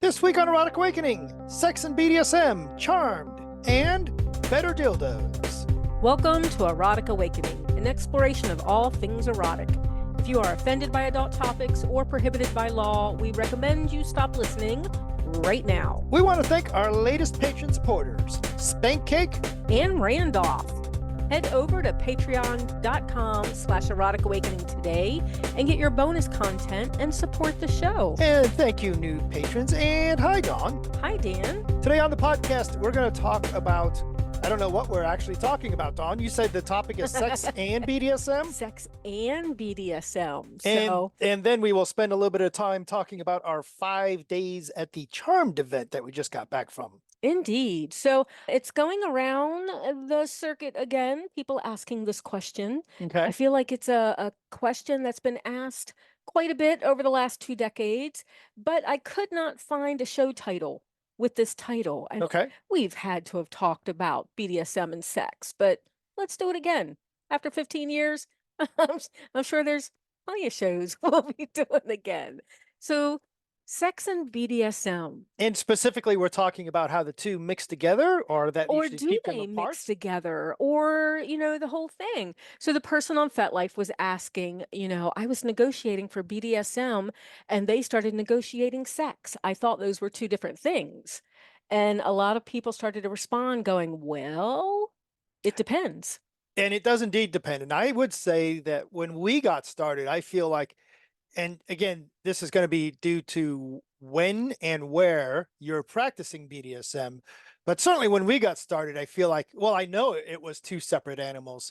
This week on Erotic Awakening, Sex and BDSM, Charmed, and Better Dildos. Welcome to Erotic Awakening, an exploration of all things erotic. If you are offended by adult topics or prohibited by law, we recommend you stop listening right now. We want to thank our latest patron supporters, Spank Cake and Randolph. Head over to patreon.com/erotic awakening today and get your bonus content and support the show. And thank you, new patrons. And hi, Dawn. Hi, Dan. Today on the podcast, we're going to talk about, I don't know what we're actually talking about, Dawn. You said the topic is sex and BDSM? Sex and BDSM. And then we will spend a little bit of time talking about our 5 days at the Charmed event that we just got back from. Indeed. So it's going around the circuit again, people asking this question. Okay. I feel like it's a question that's been asked quite a bit over the last 2 decades, but I could not find a show title with this title. Okay. We've had to have talked about BDSM and sex, but let's do it again. After 15 years, I'm sure there's plenty of shows we'll be doing again. So sex and BDSM. And specifically, we're talking about how the two mix together, or that Or you should do keep them they apart? mix together? Or, the whole thing. So the person on FetLife was asking, I was negotiating for BDSM and they started negotiating sex. I thought those were two different things. And a lot of people started to respond going, well, it depends. And it does indeed depend. And I would say that when we got started, I feel like, and again, this is going to be due to when and where you're practicing BDSM. But certainly when we got started, I feel like, well, I know it was two separate animals.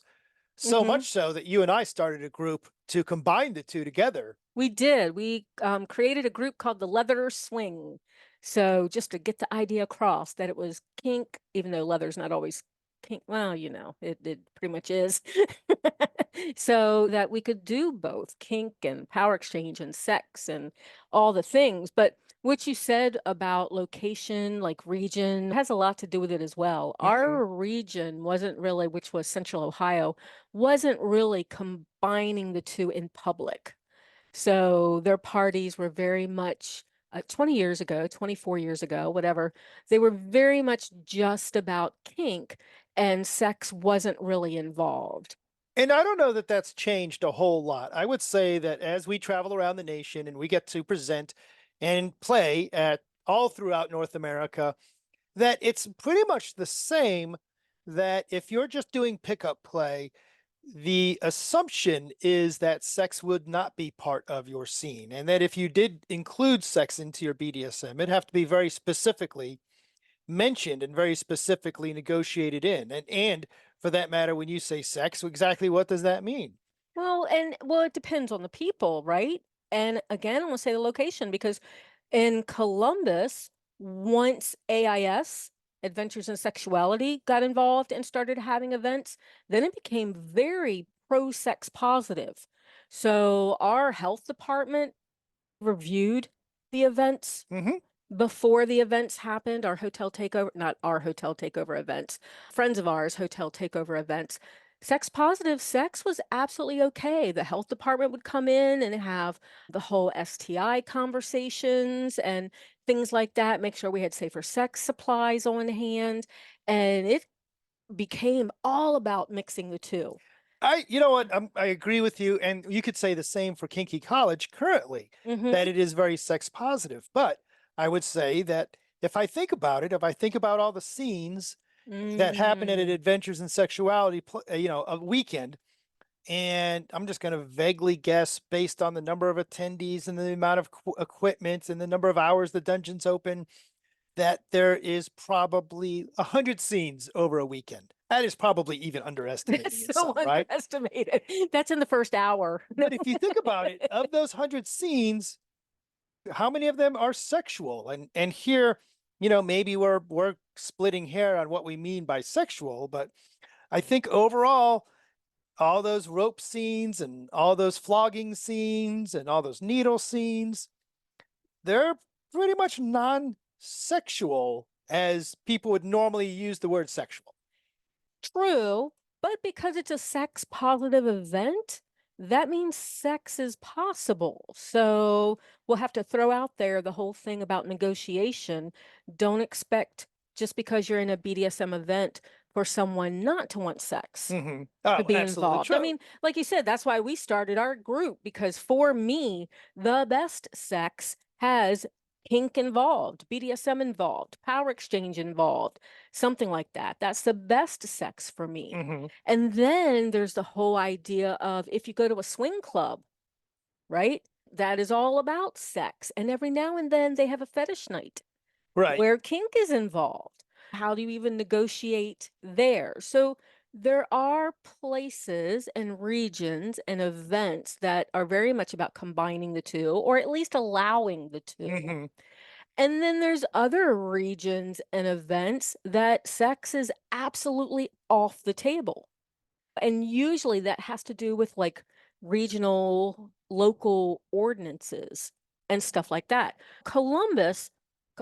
So much so that you and I started a group to combine the two together. We did. We created a group called the Leather Swing. So just to get the idea across that it was kink, even though leather's not always kink. Well, it pretty much is. So that we could do both kink and power exchange and sex and all the things. But what you said about location, like region, has a lot to do with it as well. Our region wasn't really, which was Central Ohio, wasn't really combining the two in public. So their parties were very much 20 years ago, 24 years ago, whatever. They were very much just about kink and sex wasn't really involved. And I don't know that that's changed a whole lot. I would say that as we travel around the nation and we get to present and play at all throughout North America, that it's pretty much the same, that if you're just doing pickup play, the assumption is that sex would not be part of your scene. And that if you did include sex into your BDSM, it'd have to be very specifically mentioned and very specifically negotiated in. And for that matter, when you say sex, exactly what does that mean? Well, it depends on the people, right? And again, I'm going to say the location because in Columbus, once AIS, Adventures in Sexuality, got involved and started having events, then it became very pro-sex positive. So our health department reviewed the events before the events happened, our hotel takeover, not our hotel takeover events, friends of ours, hotel takeover events. Sex positive sex was absolutely okay. The health department would come in and have the whole STI conversations and things like that, make sure we had safer sex supplies on hand. And it became all about mixing the two. You know what? I agree with you. And you could say the same for Kinky College currently, that it is very sex positive. But I would say that if I think about it, if I think about all the scenes that happen at an Adventures in Sexuality, a weekend, and I'm just going to vaguely guess based on the number of attendees and the amount of equipment and the number of hours the dungeon's open, that there is probably 100 scenes over a weekend. That is probably even underestimating That's itself, so right? underestimated. That's in the first hour. But if you think about it, of those 100 scenes, how many of them are sexual? And here, maybe we're splitting hair on what we mean by sexual, but I think overall, all those rope scenes and all those flogging scenes and all those needle scenes, they're pretty much non-sexual as people would normally use the word sexual. True, but because it's a sex positive event, that means sex is possible. So we'll have to throw out there the whole thing about negotiation. Don't expect just because you're in a BDSM event for someone not to want sex Hmm. to Oh, be absolutely involved. I true. mean, like you said, that's why we started our group, because for me, the best sex has kink involved, BDSM involved, power exchange involved, something like that. That's the best sex for me. Hmm. And then there's the whole idea of if you go to a swing club, right? That is all about sex. And every now and then they have a fetish night Right. where kink is involved. How do you even negotiate there? So there are places and regions and events that are very much about combining the two, or at least allowing the two. Hmm. And then there's other regions and events that sex is absolutely off the table. And usually that has to do with like regional, local ordinances and stuff like that. Columbus,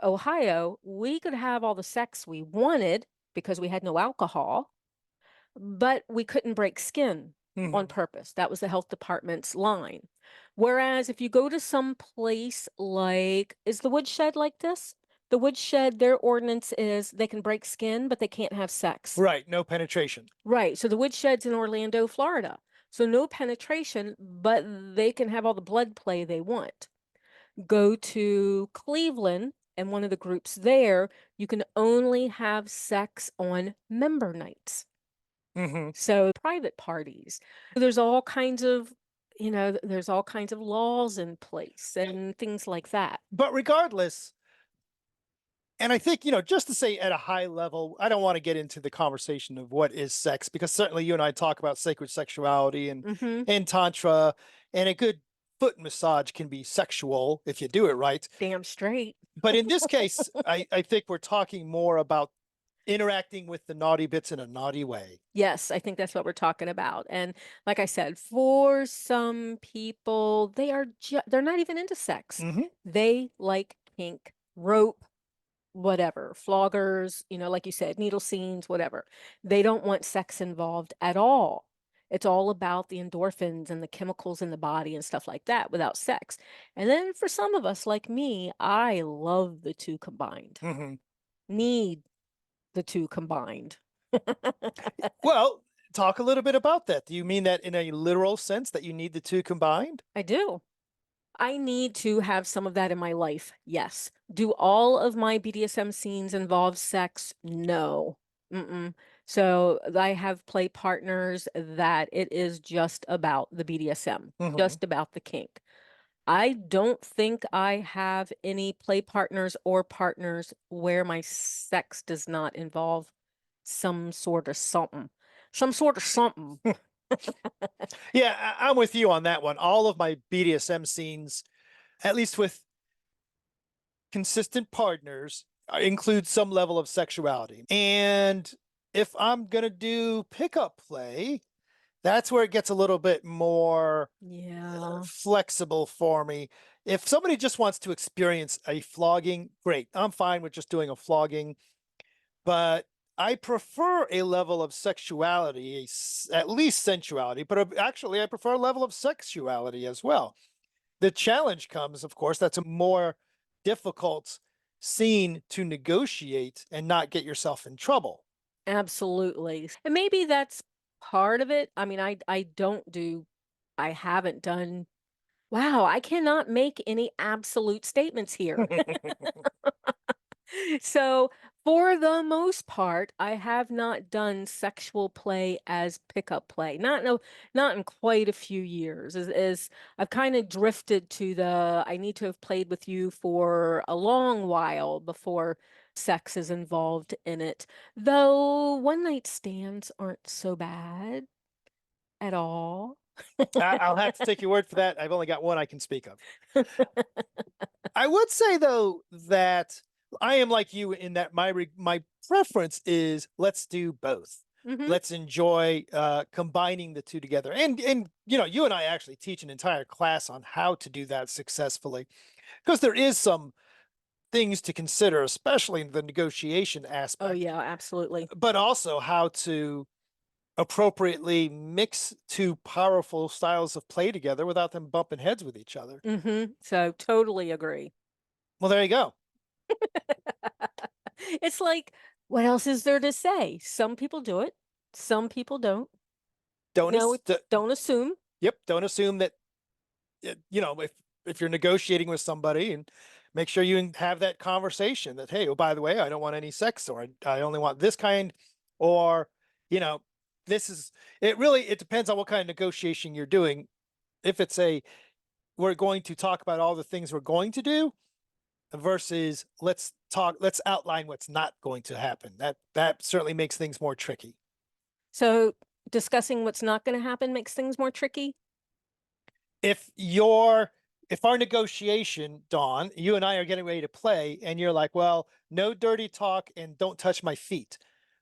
Ohio, we could have all the sex we wanted because we had no alcohol, but we couldn't break skin on Hmm. purpose. That was the health department's line. Whereas if you go to some place like, is the woodshed like this? The woodshed, their ordinance is they can break skin, but they can't have sex. Right. No penetration. Right. So the woodshed's in Orlando, Florida. So no penetration, but they can have all the blood play they want. Go to Cleveland, and one of the groups there, you can only have sex on member nights. Hmm. So private parties. There's all kinds of, there's all kinds of laws in place and things like that. But regardless, and I think, just to say at a high level, I don't want to get into the conversation of what is sex, because certainly you and I talk about sacred sexuality Mm-hmm. and tantra, and a good foot massage can be sexual if you do it right. Damn straight. But in this case, I think we're talking more about interacting with the naughty bits in a naughty way. Yes, I think that's what we're talking about. And like I said, for some people, they're not even into sex. Hmm. They like kink, rope, whatever, floggers, like you said, needle scenes, whatever. They don't want sex involved at all. It's all about the endorphins and the chemicals in the body and stuff like that without sex. And then for some of us, like me, I love the two combined. Hmm. Need the two combined. Well, talk a little bit about that. Do you mean that in a literal sense that you need the two combined? I do. I need to have some of that in my life. Yes. Do all of my BDSM scenes involve sex? No. Mm-mm. So I have play partners that it is just about the BDSM, Hmm. just about the kink. I don't think I have any play partners or partners where my sex does not involve some sort of something. Some sort of something. Yeah, I'm with you on that one. All of my BDSM scenes, at least with consistent partners, include some level of sexuality. And if I'm going to do pickup play, that's where it gets a little bit more Yeah. flexible for me. If somebody just wants to experience a flogging, great. I'm fine with just doing a flogging, but I prefer a level of sexuality, at least sensuality, but actually, I prefer a level of sexuality as well. The challenge comes, of course, that's a more difficult scene to negotiate and not get yourself in trouble. Absolutely. And maybe that's part of it. I mean, I haven't done, wow, I cannot make any absolute statements here. So, for the most part, I have not done sexual play as pickup play. Not in quite a few years. As I've kind of drifted to the I need to have played with you for a long while before sex is involved in it. Though one night stands aren't so bad at all. I'll have to take your word for that. I've only got one I can speak of. I would say though that I am like you in that my preference is let's do both. Hmm. Let's enjoy combining the two together. And you and I actually teach an entire class on how to do that successfully, because there is some things to consider, especially in the negotiation Oh aspect, yeah, absolutely. but also how to appropriately mix two powerful styles of play together without them bumping heads with each other. So totally agree. Well, there you go. It's like, what else is there to say? Some people do it, some people don't. Don't No, ass- don't assume. Yep. Don't assume that, you know, if you're negotiating with somebody, and make sure you have that conversation that, hey, oh, by the way, I don't want any sex, or I only want this kind, or, you know, this is, it depends on what kind of negotiation you're doing. If it's we're going to talk about all the things we're going to do versus let's outline what's not going to happen. That certainly makes things more tricky. So discussing what's not going to happen makes things more tricky. If our negotiation, Dawn, you and I are getting ready to play, and you're like, well, no dirty talk and don't touch my feet,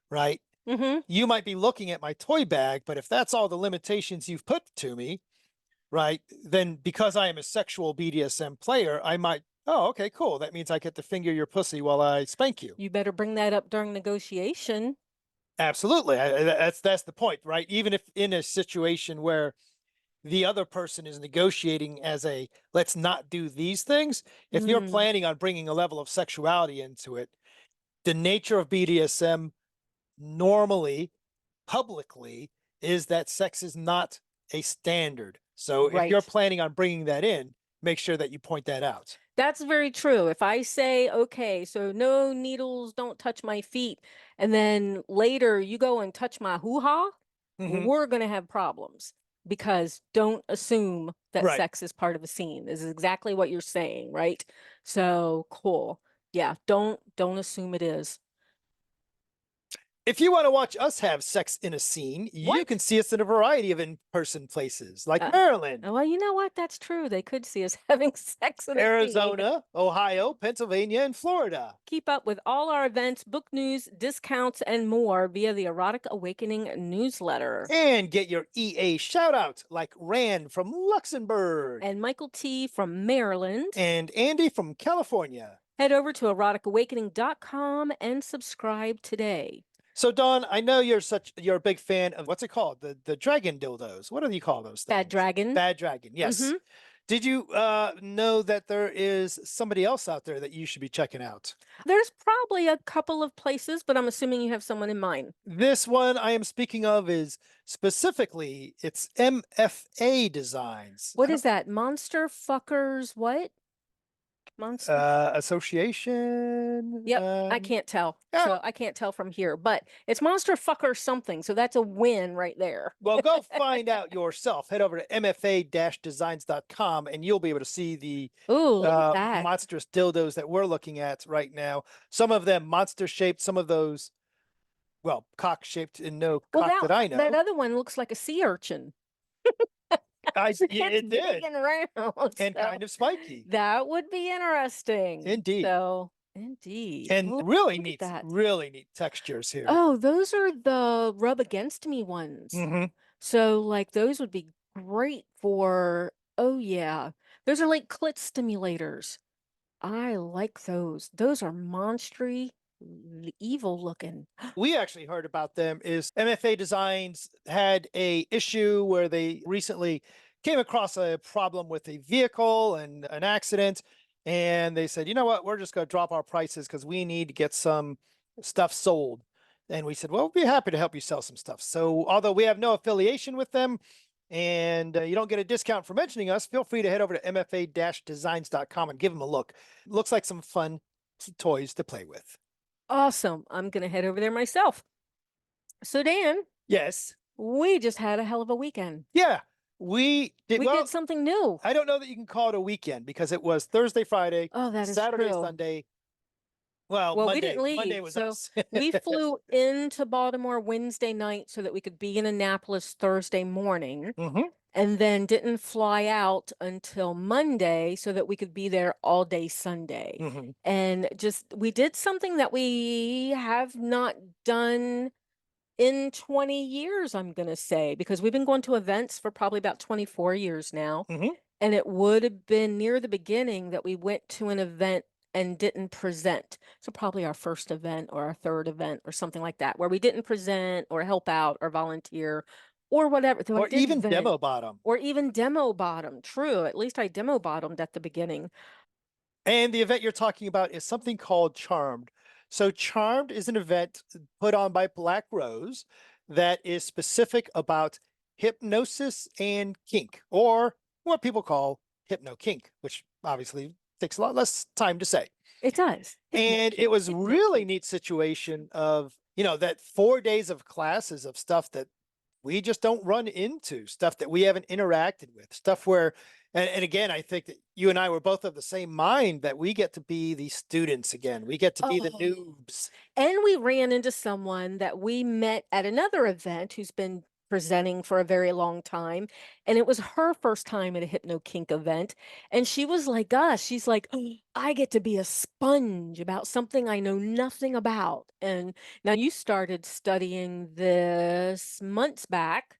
right? You might be looking at my toy bag, but if that's all the limitations you've put to me, right, then because I am a sexual BDSM player, I might, oh, okay, cool. That means I get to finger your pussy while I spank you. You better bring that up during negotiation. Absolutely. That's the point, right? Even if in a situation where the other person is negotiating as a let's not do these things, if you're planning on bringing a level of sexuality into it, the nature of BDSM normally, publicly, is that sex is not a standard. So if you're Right. planning on bringing that in, make sure that you point that out. That's very true. If I say, okay, so no needles, don't touch my feet, and then later you go and touch my hoo-ha, we're going to have problems, because don't assume that Right. sex is part of a scene. This is exactly what you're saying, right? So cool. Yeah, don't assume it is. If you want to watch us have sex in a scene, you What? can see us in a variety of in-person places like Maryland, Well, you know what? That's true. They could see us having sex in a scene. Arizona, Ohio, Pennsylvania, and Florida. Keep up with all our events, book news, discounts, and more via the Erotic Awakening newsletter. And get your EA shout out like Rand from Luxembourg, And Michael T. from Maryland. and Andy from California. Head over to eroticawakening.com and subscribe today. So Dawn, I know you're a big fan of, what's it called? The dragon dildos. What do you call those things? Bad Dragon. Bad Dragon. Yes. Did you know that there is somebody else out there that you should be checking out? There's probably a couple of places, but I'm assuming you have someone in mind. This one I am speaking of is specifically, it's MFA Designs. What is that? Monster Fuckers what? Monster Association. Yep, I can't tell. So I can't tell from here, but it's Monster Fucker something. So that's a win right there. Well, go find out yourself. Head over to mfa-designs.com and you'll be able to see the monstrous dildos that we're looking at right now. Some of them monster shaped, some of those, well, cock shaped, and no cock that I know. That other one looks like a sea urchin. It did. And round, and kind of spiky. That would be interesting. Indeed. So, indeed. And really neat textures here. Oh, those are the rub against me ones. So, like, those would be great for, oh, yeah. Those are like clit stimulators. I like those. Those are monstery, evil looking. We actually heard about them is MFA Designs had a issue where they recently came across a problem with a vehicle and an accident, and they said, you know what, we're just going to drop our prices because we need to get some stuff sold. And we said, well, we'll be happy to help you sell some stuff. So although we have no affiliation with them and you don't get a discount for mentioning us, feel free to head over to mfa-designs.com and give them a look. Looks like some fun toys to play with. Awesome. I'm going to head over there myself. So, Dan. Yes. We just had a hell of a weekend. Yeah. We did something new. I don't know that you can call it a weekend because it was Thursday, Friday, Saturday, true. Sunday. Well, we didn't leave. Monday was us. We flew into Baltimore Wednesday night so that we could be in Annapolis Thursday morning. And then didn't fly out until Monday so that we could be there all day Sunday. And we did something that we have not done in 20 years, I'm going to say, because we've been going to events for probably about 24 years now. And it would have been near the beginning that we went to an event and didn't present. So probably our first event or our third event or something like that, where we didn't present or help out or volunteer or whatever. Though I Or did even vent demo bottom. or even demo bottom. True. At least I demo bottomed at the beginning. And the event you're talking about is something called Charmed. So Charmed is an event put on by Black Rose that is specific about hypnosis and kink, or what people call hypno kink, which obviously takes a lot less time to say. It does. And it was really neat situation of, that 4 days of classes of stuff that we just don't run into, stuff that we haven't interacted with, stuff where, and again, I think that you and I were both of the same mind that we get to be the students again. We get to be the Oh. noobs. And we ran into someone that we met at another event who's been presenting for a very long time. And it was her first time at a Hypno Kink event. And she was like us. She's like, "Oh, I get to be a sponge about something I know nothing about." And now you started studying this months back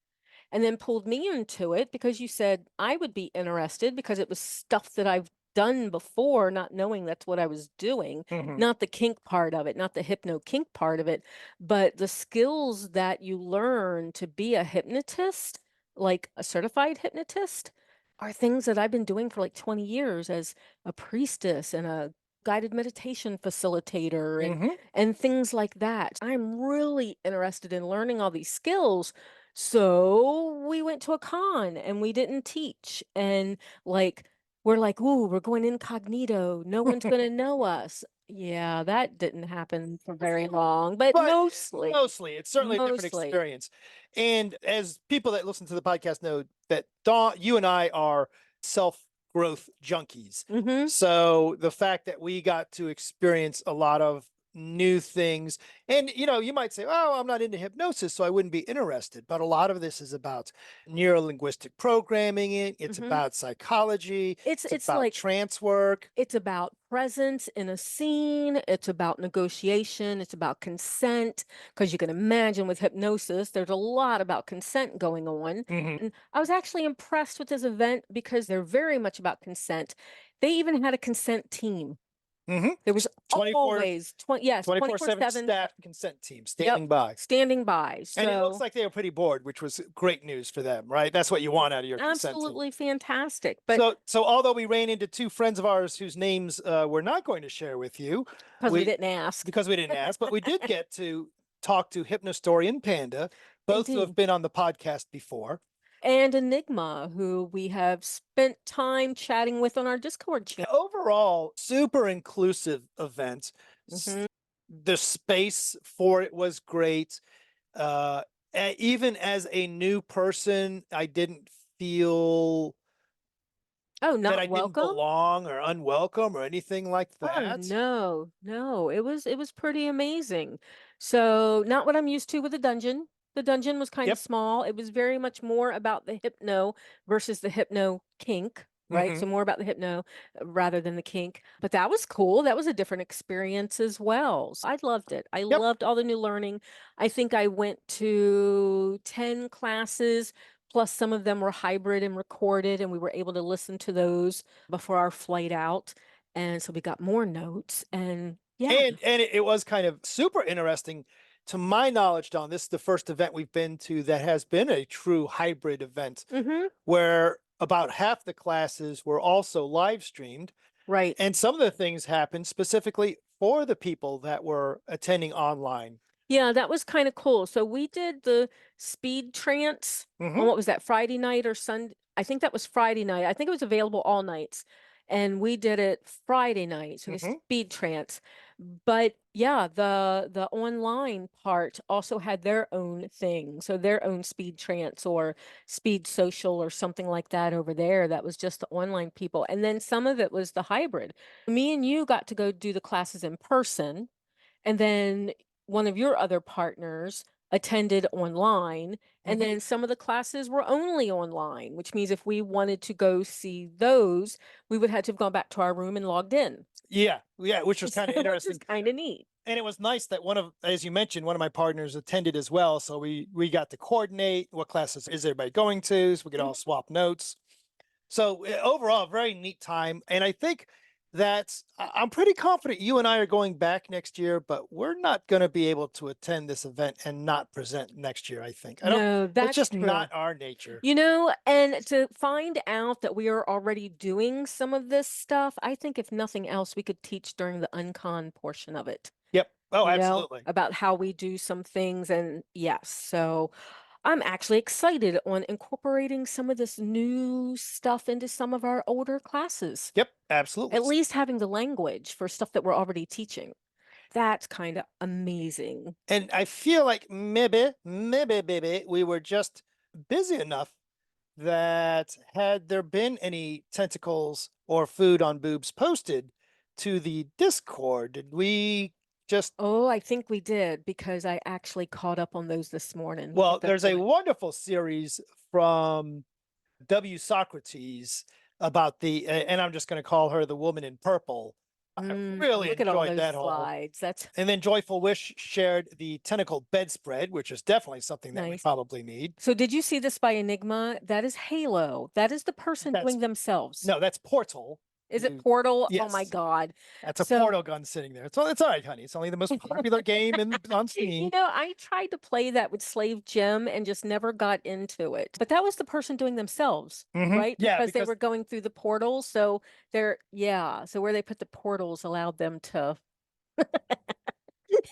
and then pulled me into it because you said I would be interested because it was stuff that I've done before, not knowing that's what I was doing, not the kink part of it, not the hypno kink part of it, but the skills that you learn to be a hypnotist, like a certified hypnotist, are things that I've been doing for like 20 years as a priestess and a guided meditation facilitator and things like that. I'm really interested in learning all these skills. So we went to a con and we didn't teach. And like we're like, "Ooh, we're going incognito. No one's going to know us." Yeah, that didn't happen for very long, but But mostly, it's certainly a different mostly. experience. And as people that listen to the podcast know, that Dawn, you and I are self-growth junkies. Mm-hmm. So the fact that we got to experience a lot of new things, and you might say, "Oh, I'm not into hypnosis, so I wouldn't be interested." But a lot of this is about neuro-linguistic programming. It's Mm-hmm. about psychology. It's It's it's about like trance work. it's about presence in a scene, it's about negotiation, it's about consent, because you can imagine with hypnosis, there's a lot about consent going on. Mhm. And I was actually impressed with this event because they're very much about consent. They even had a consent team. Mhm. There was 24 always 20, yes, 24/7 24/7, staff consent team yep, standing by. standing by. And it looks So like they were pretty bored, which was great news for them, right? That's what you want out of your consent team. absolutely fantastic. But So although we ran into two friends of ours whose names we're not going to share with you, because we we didn't ask. because we didn't ask, but we did get to talk to Hypnostorian Panda, both who have Indeed. been on the podcast before. And Enigma, who we have spent time chatting with on our Discord channel. Overall, super inclusive event. Mhm. The space for it was great. Even as a new person, I didn't feel Oh, that not I didn't welcome? belong or unwelcome or anything like Oh, that. no, no, it was pretty amazing. So, not what I'm used to with the dungeon. The dungeon was kind of Yep. small. It was very much more about the hypno versus the hypno kink, right? Mm-hmm. So more about the hypno rather than the kink. But that was cool. That was a different experience as well. So I loved it. I Yep. loved all the new learning. I think I went to 10 classes, plus some of them were hybrid and recorded, and we were able to listen to those before our flight out. And so we got more notes and yeah. And it was kind of super interesting. To my knowledge, Don, this is the first event we've been to that has been a true hybrid event Mm-hmm. where about half the classes were also live streamed. Right. And some of the things happened specifically for the people that were attending online. Yeah, that was kind of cool. So we did the speed trance on Mm-hmm. what was that, Friday night or Sunday? I think that was Friday night. I think it was available all nights. And we did it Friday night, so the Mm-hmm. speed trance. But yeah, the online part also had their own thing. So their own speed trance or speed social or something like that over there. That was just the online people. And then some of it was the hybrid. Me and you got to go do the classes in person. And then one of your other partners attended online. And Mm-hmm. then some of the classes were only online, which means if we wanted to go see those, we would have to have gone back to our room and logged in, Yeah, which was kind of which interesting. is kind of neat. And it was nice that as you mentioned, one of my partners attended as well. So we got to coordinate what classes is everybody going to, so we could all Mhm. swap notes. So overall, very neat time. And I think I'm pretty confident you and I are going back next year, but we're not going to be able to attend this event and not present next year, I think. No, It's that's just true. not our nature. You know, and to find out that we are already doing some of this stuff, I think if nothing else, we could teach during the uncon portion of it. Yep. Oh, You know, absolutely. about how we do some things. And yes, so I'm actually excited on incorporating some of this new stuff into some of our older classes. Yep, absolutely. At least having the language for stuff that we're already teaching. That's kind of amazing. And I feel like maybe we were just busy enough that had there been any tentacles or food on boobs posted to the Discord, did we just Oh, I think we did because I actually caught up on those this morning. well, there's a Definitely. wonderful series from W. Socrates about the, and I'm just going to call her the woman in purple. I really Look at all enjoyed those that whole. slides. That's And then Joyful Wish shared the tentacle bedspread, which is definitely something that we nice. probably need. So did you see this by Enigma? That is Halo. That is the person That's doing themselves. no, that's Portal. Is it You- Portal? Oh my yes. God. That's a So- portal gun sitting there. It's all right, honey. It's only the most popular game on You Steam. know, I tried to play that with Slave Jim and just never got into it. But that was the person doing themselves, Mhm. right? Yeah, Because they because were going through the portals. So so where they put the portals allowed them to.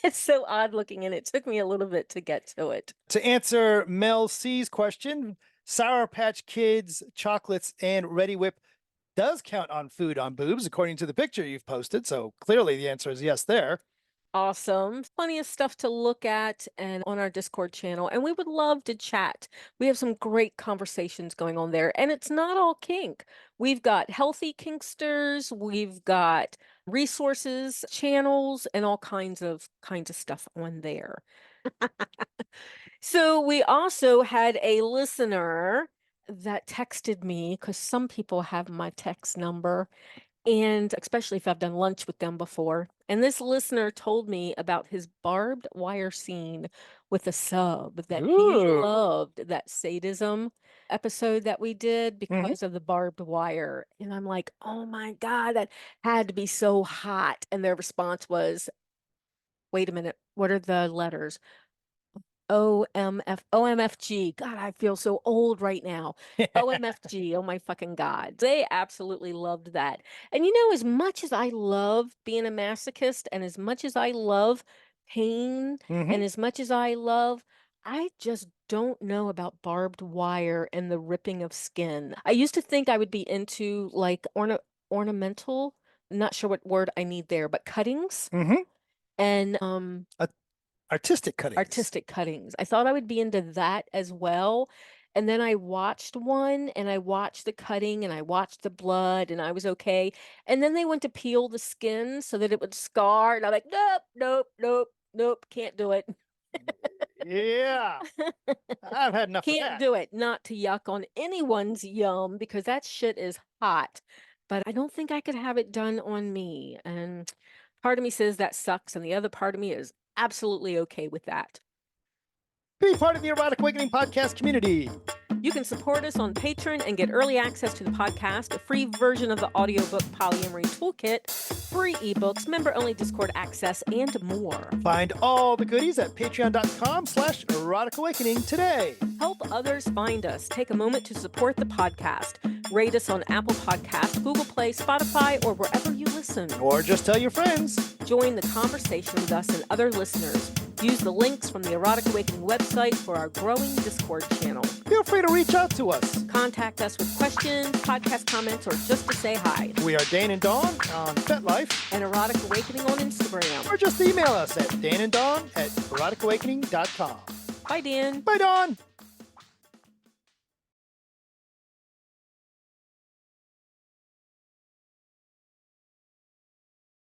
It's so odd looking, and it took me a little bit to get to it. to answer Mel C's question, Sour Patch Kids, chocolates, and Ready Whip does count on food on boobs, according to the picture you've posted. So clearly the answer is yes there. Awesome. Plenty of stuff to look at and on our Discord channel. And we would love to chat. We have some great conversations going on there. And it's not all kink. We've got healthy kinksters, we've got resources, channels, and all kinds of stuff on there. So we also had a listener that texted me because some people have my text number. And especially if I've done lunch with them before. And this listener told me about his barbed wire scene with a sub that he Ooh. loved that sadism episode that we did because of the barbed wire. And I'm like, oh my God, that had to be so hot. And their response was, wait a minute, what are the letters? OMFG. God, I feel so old right now. OMFG. Oh my fucking God. They absolutely loved that. And you know, as much as I love being a masochist and as much as I love pain and as much as I just don't know about barbed wire and the ripping of skin. I used to think I would be into like ornamental, not sure what word I need there, but cuttings. And Artistic cuttings. Artistic cuttings. I thought I would be into that as well. And then I watched one and I watched the cutting and I watched the blood and I was okay. And then they went to peel the skin so that it would scar. And I'm like, nope, can't do it. Yeah. I've had enough of Can't that. do it. Not to yuck on anyone's yum because that shit is hot. But I don't think I could have it done on me. And part of me says that sucks. And the other part of me is absolutely okay with that. Be part of the Erotic Awakening Podcast community. You can support us on Patreon and get early access to the podcast, a free version of the audiobook Polyamory Toolkit, free ebooks, member-only Discord access, and more. Find all the goodies at patreon.com/Erotic Awakening today. Help others find us. Take a moment to support the podcast. Rate us on Apple Podcasts, Google Play, Spotify, or wherever you listen. Or just tell your friends. Join the conversation with us and other listeners. Use the links from the Erotic Awakening website for our growing Discord channel. Feel free to reach out to us. Contact us with questions, podcast comments, or just to say hi. We are Dane and Dawn on FetLife. And Erotic Awakening on Instagram. Or just email us at daneanddawn@eroticawakening.com. Bye, Dan. Bye, Dawn.